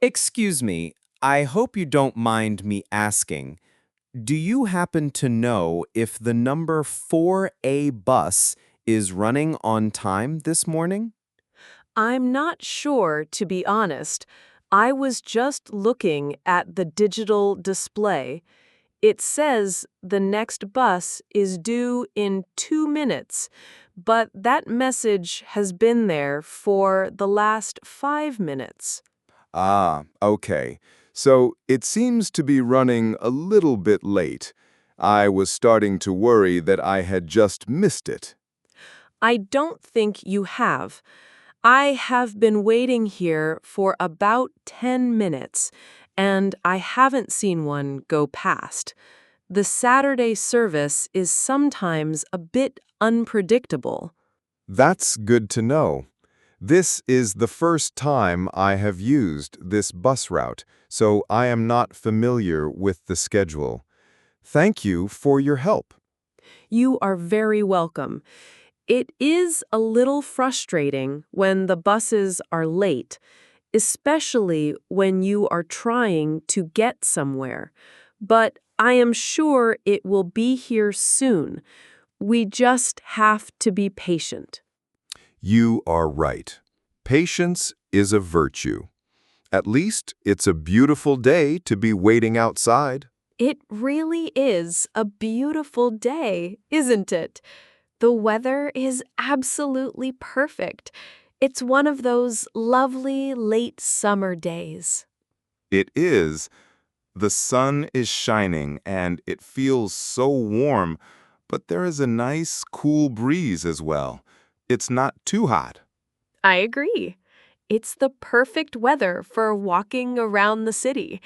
Excuse me, I hope you don't mind me asking. Do you happen to know if the number 4A bus is running on time this morning? I'm not sure, to be honest. I was just looking at the digital display. It says the next bus is due in 2 minutes, but that message has been there for the last 5 minutes. Ah, okay. So it seems to be running a little bit late. I was starting to worry that I had just missed it. I don't think you have. I have been waiting here for about 10 minutes, and I haven't seen one go past. The Saturday service is sometimes a bit unpredictable. That's good to know. This is the first time I have used this bus route, so I am not familiar with the schedule. Thank you for your help. You are very welcome. It is a little frustrating when the buses are late, especially when you are trying to get somewhere. But I am sure it will be here soon. We just have to be patient. You are right. Patience is a virtue. At least it's a beautiful day to be waiting outside. It really is a beautiful day, isn't it? The weather is absolutely perfect. It's one of those lovely late summer days. It is. The sun is shining and it feels so warm, but there is a nice, cool breeze as well. It's not too hot. I agree. It's the perfect weather for walking around the city.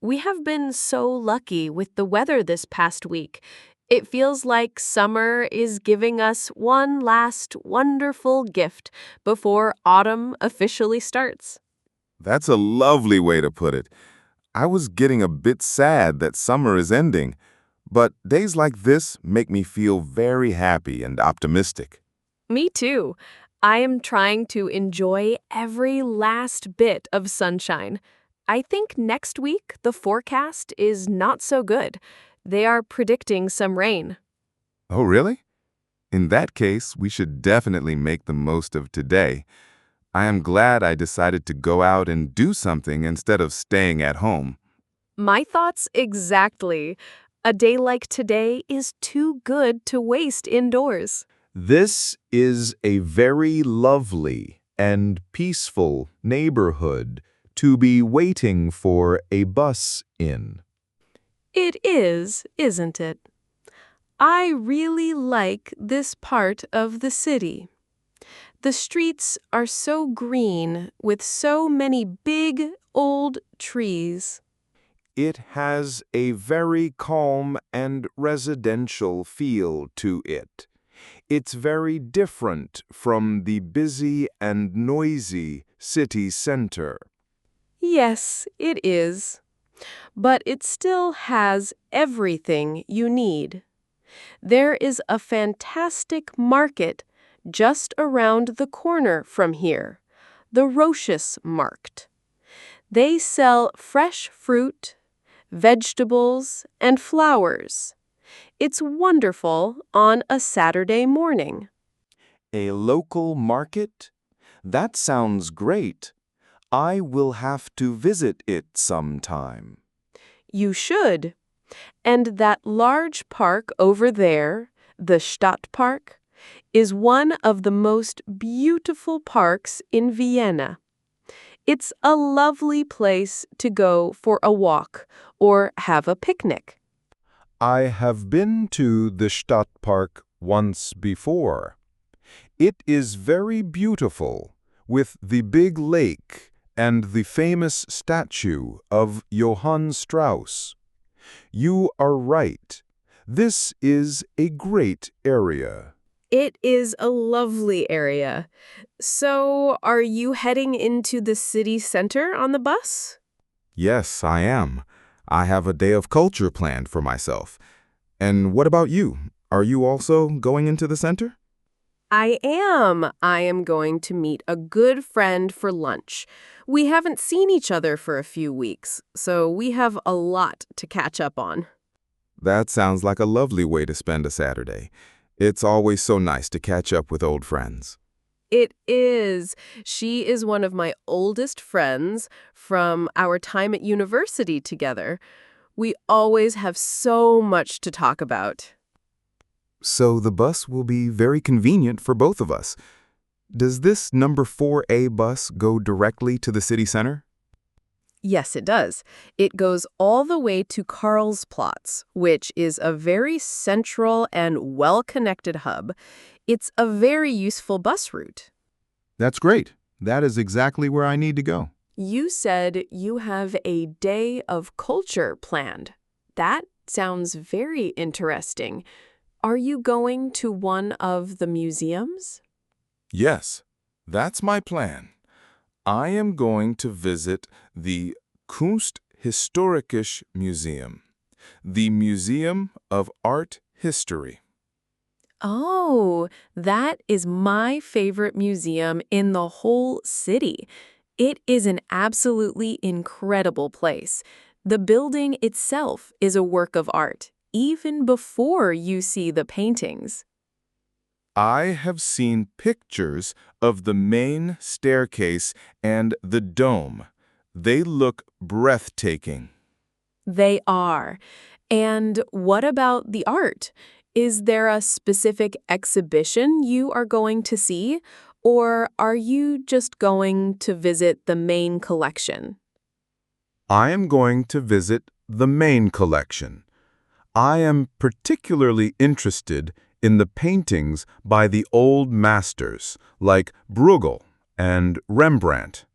We have been so lucky with the weather this past week. It feels like summer is giving us one last wonderful gift before autumn officially starts. That's a lovely way to put it. I was getting a bit sad that summer is ending, but days like this make me feel very happy and optimistic. Me too. I am trying to enjoy every last bit of sunshine. I think next week the forecast is not so good. They are predicting some rain. Oh, really? In that case, we should definitely make the most of today. I am glad I decided to go out and do something instead of staying at home. My thoughts exactly. A day like today is too good to waste indoors. This is a very lovely and peaceful neighborhood to be waiting for a bus in. It is, isn't it? I really like this part of the city. The streets are so green with so many big, old trees. It has a very calm and residential feel to it. It's very different from the busy and noisy city center. Yes, it is. But it still has everything you need. There is a fantastic market just around the corner from here, the Rochus Markt. They sell fresh fruit, vegetables, and flowers. It's wonderful on a Saturday morning. A local market? That sounds great. I will have to visit it sometime. You should. And that large park over there, the Stadtpark, is one of the most beautiful parks in Vienna. It's a lovely place to go for a walk or have a picnic. I have been to the Stadtpark once before. It is very beautiful, with the big lake and the famous statue of Johann Strauss. You are right. This is a great area. It is a lovely area. So, are you heading into the city center on the bus? Yes, I am. I have a day of culture planned for myself. And what about you? Are you also going into the center? I am. I am going to meet a good friend for lunch. We haven't seen each other for a few weeks, so we have a lot to catch up on. That sounds like a lovely way to spend a Saturday. It's always so nice to catch up with old friends. It is. She is one of my oldest friends from our time at university together. We always have so much to talk about. So the bus will be very convenient for both of us. Does this number 4A bus go directly to the city center? Yes, it does. It goes all the way to Karlsplatz, which is a very central and well-connected hub. It's a very useful bus route. That's great. That is exactly where I need to go. You said you have a day of culture planned. That sounds very interesting. Are you going to one of the museums? Yes, that's my plan. I am going to visit the Kunsthistorisches Museum, the Museum of Art History. Oh, that is my favorite museum in the whole city. It is an absolutely incredible place. The building itself is a work of art, even before you see the paintings. I have seen pictures of the main staircase and the dome. They look breathtaking. They are. And what about the art? Is there a specific exhibition you are going to see, or are you just going to visit the main collection? I am going to visit the main collection. I am particularly interested in the paintings by the old masters like Bruegel and Rembrandt.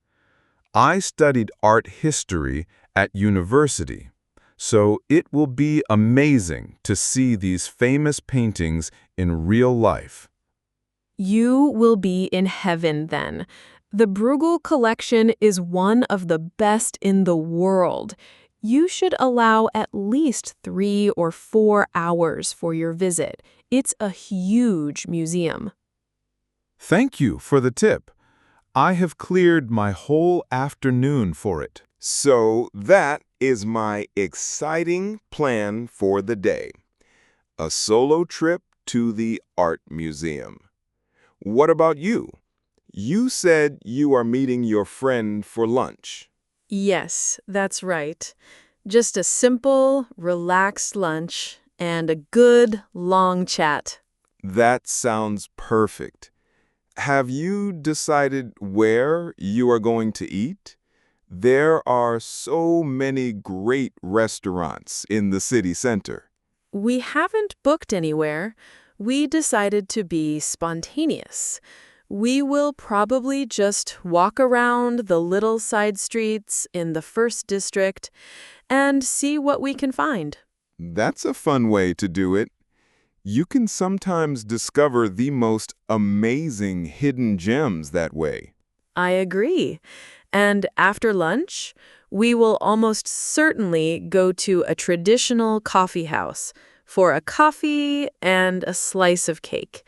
I studied art history at university, so it will be amazing to see these famous paintings in real life. You will be in heaven then. The Bruegel collection is one of the best in the world. You should allow at least 3 or 4 hours for your visit. It's a huge museum. Thank you for the tip. I have cleared my whole afternoon for it. So that is my exciting plan for the day. A solo trip to the art museum. What about you? You said you are meeting your friend for lunch. Yes, that's right. Just a simple, relaxed lunch and a good, long chat. That sounds perfect. Have you decided where you are going to eat? There are so many great restaurants in the city center. We haven't booked anywhere. We decided to be spontaneous. We will probably just walk around the little side streets in the first district and see what we can find. That's a fun way to do it. You can sometimes discover the most amazing hidden gems that way. I agree. And after lunch, we will almost certainly go to a traditional coffee house for a coffee and a slice of cake.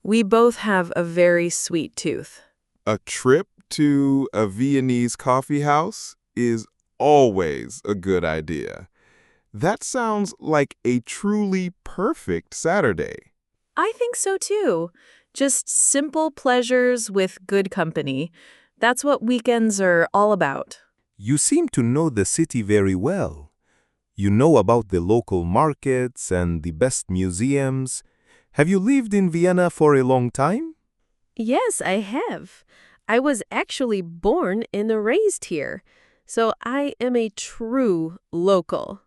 We both have a very sweet tooth. A trip to a Viennese coffee house is always a good idea. That sounds like a truly perfect Saturday. I think so too. Just simple pleasures with good company. That's what weekends are all about. You seem to know the city very well. You know about the local markets and the best museums. Have you lived in Vienna for a long time? Yes, I have. I was actually born and raised here, so I am a true local.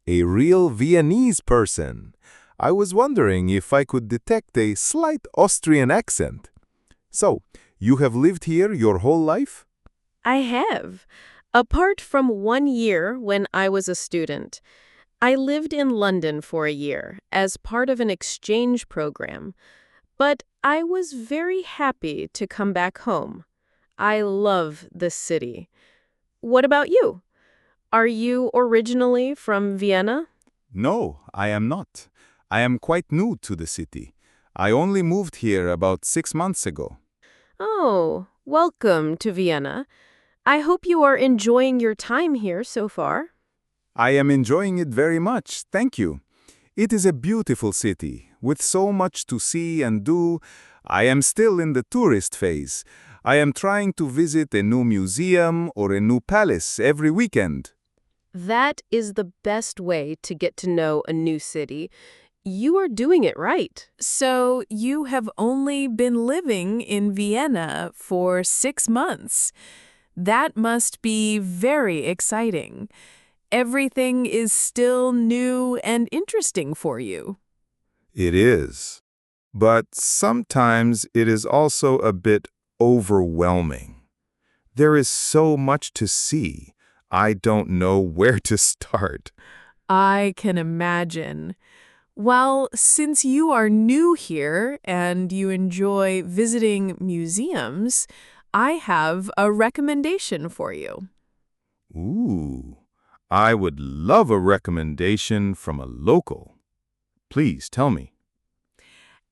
A real Viennese person. I was wondering if I could detect a slight Austrian accent. So, you have lived here your whole life? I have. Apart from 1 year when I was a student, I lived in London for a year as part of an exchange program. But I was very happy to come back home. I love the city. What about you? Are you originally from Vienna? No, I am not. I am quite new to the city. I only moved here about 6 months ago. Oh, welcome to Vienna. I hope you are enjoying your time here so far. I am enjoying it very much, thank you. It is a beautiful city, with so much to see and do. I am still in the tourist phase. I am trying to visit a new museum or a new palace every weekend. That is the best way to get to know a new city. You are doing it right. So you have only been living in Vienna for 6 months. That must be very exciting. Everything is still new and interesting for you. It is. But sometimes it is also a bit overwhelming. There is so much to see. I don't know where to start. I can imagine. Well, since you are new here and you enjoy visiting museums, I have a recommendation for you. Ooh, I would love a recommendation from a local. Please tell me.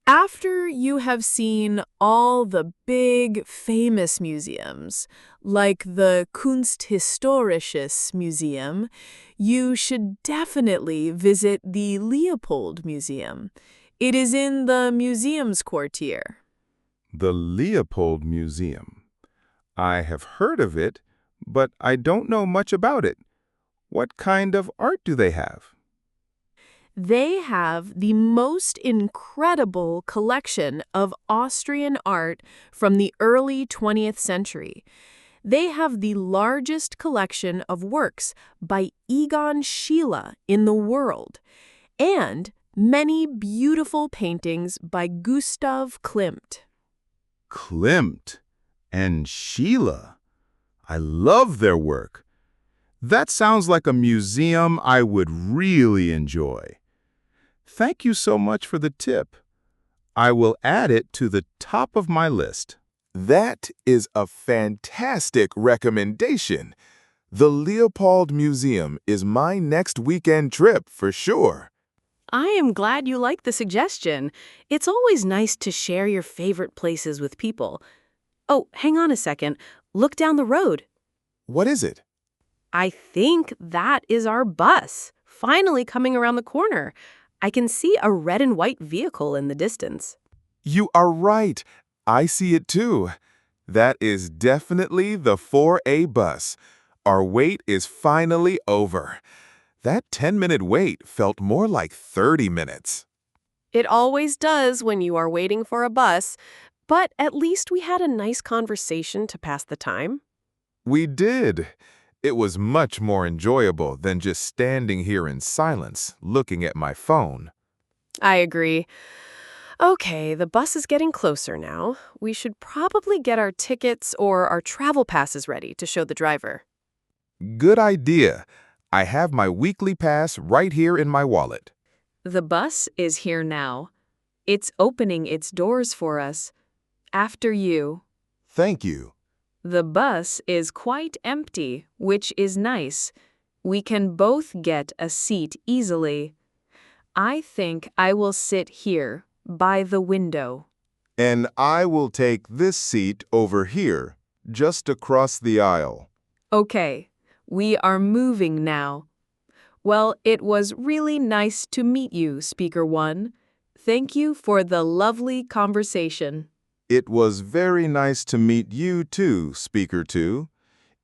After you have seen all the big, famous museums, like the Kunsthistorisches Museum, you should definitely visit the Leopold Museum. It is in the Museumsquartier. The Leopold Museum. I have heard of it, but I don't know much about it. What kind of art do they have? They have the most incredible collection of Austrian art from the early 20th century. They have the largest collection of works by Egon Schiele in the world, and many beautiful paintings by Gustav Klimt. Klimt and Sheila. I love their work. That sounds like a museum I would really enjoy. Thank you so much for the tip. I will add it to the top of my list. That is a fantastic recommendation. The Leopold Museum is my next weekend trip for sure. I am glad you like the suggestion. It's always nice to share your favorite places with people. Oh, hang on a second. Look down the road. What is it? I think that is our bus, finally coming around the corner. I can see a red and white vehicle in the distance. You are right. I see it too. That is definitely the 4A bus. Our wait is finally over. That 10-minute wait felt more like 30 minutes. It always does when you are waiting for a bus, but at least we had a nice conversation to pass the time. We did. It was much more enjoyable than just standing here in silence, looking at my phone. I agree. Okay, the bus is getting closer now. We should probably get our tickets or our travel passes ready to show the driver. Good idea. I have my weekly pass right here in my wallet. The bus is here now. It's opening its doors for us. After you. Thank you. The bus is quite empty, which is nice. We can both get a seat easily. I think I will sit here, by the window. And I will take this seat over here, just across the aisle. Okay, we are moving now. Well, it was really nice to meet you, Speaker 1. Thank you for the lovely conversation. It was very nice to meet you too, Speaker 2.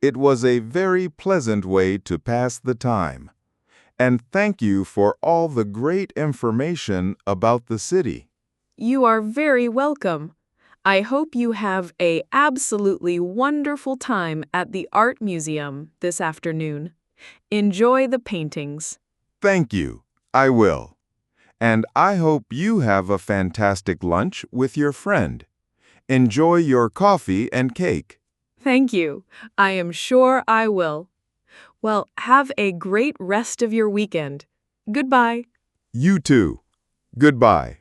It was a very pleasant way to pass the time. And thank you for all the great information about the city. You are very welcome. I hope you have an absolutely wonderful time at the Art Museum this afternoon. Enjoy the paintings. Thank you. I will. And I hope you have a fantastic lunch with your friend. Enjoy your coffee and cake. Thank you. I am sure I will. Well, have a great rest of your weekend. Goodbye. You too. Goodbye.